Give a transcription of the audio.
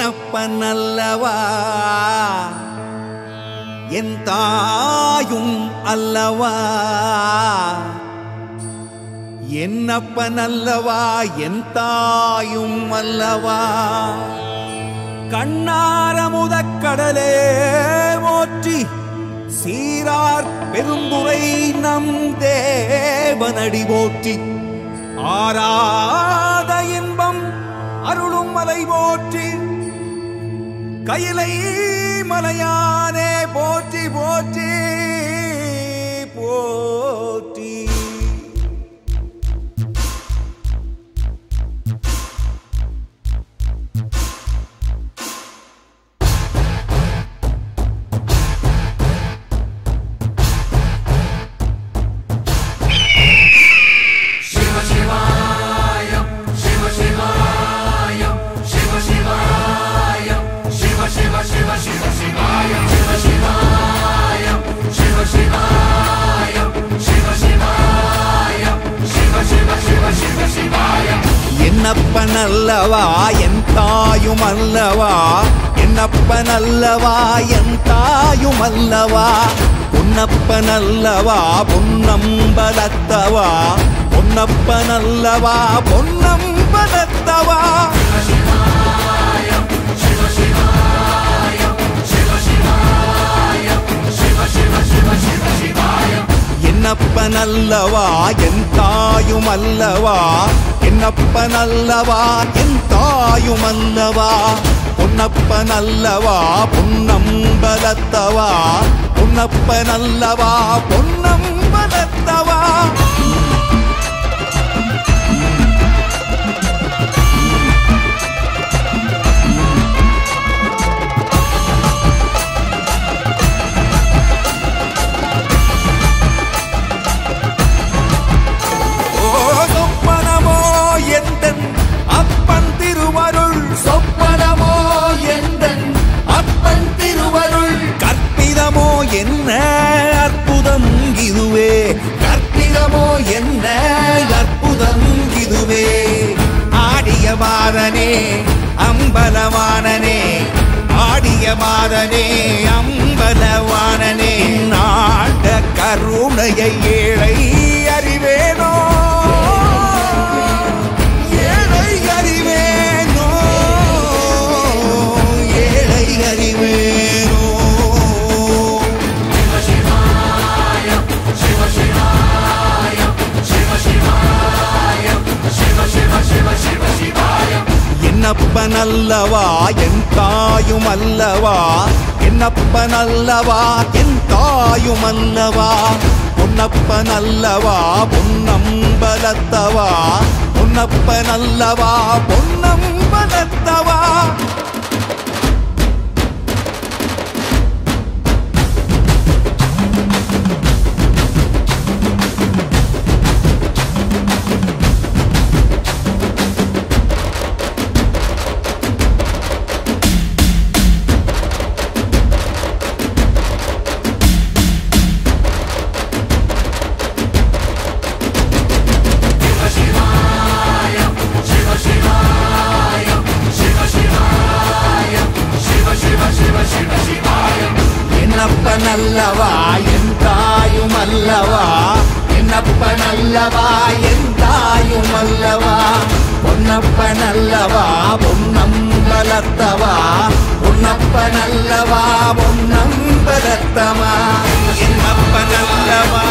என்னப்பனல்லவா என் தாயும் அல்லவா என்னப்பனல்லவா என் தாயும் அல்லவா கண்ணாரமுதக் கடலே போற்றி சீரார் பெருந்துரை நம் தேவனடி போற்றி ஆராத இன்பம் அருளும் மலை போற்றி கையிலை மலையானே போற்றி போற்றி போற்றி என்னப்பனல்லவா என் தாயும் அல்லவா என்னப்பனல்லவா என் தாயும் அல்லவா பொன்னப்பனல்லவா பொன்னம்பலத்தவா பொன்னப்பனல்லவா பொன்னம்பலத்தவா என்னப்பனல்லவா என் தாயும் அல்லவா என்னப்பனல்லவா என் தாயும் அல்லவா பொன்னப்பனல்லவா பொன்னம்பலத்தவா பொன்னப்பனல்லவா பொன்னம்பலத்தவா அப்பன் திருவருள் சொப்பனமோ எந்தன் அப்பன் திருவருள் கற்பிதமோ என்ன அற்புதம் இதுவே கற்பிதமோ என்ன அற்புதம் இதுவே ஆடிய மாதனே அம்பலவானனே ஆடிய மாதனே அம்பலவானனே நாட கருணையை ஏழை அறிவேனோ என்னப்பனல்லவா என் தாயும் அல்லவா என்னப்பனல்லவா என் தாயும் அல்லவா பொன்னப்பனல்லவா பொன்னம்பலத்தவா பொன்னப்பனல்லவா பொன்னம்பலத்தவா என்னப்பனல்லவா என் தாயும் அல்லவா என்னப்பனல்லவா என் தாயும் அல்லவா பொன்னப்பனல்லவா பொன்னம்பலத்தவா பொன்னப்பனல்லவா பொன்னம்பலத்தவா என்னப்பனல்லவா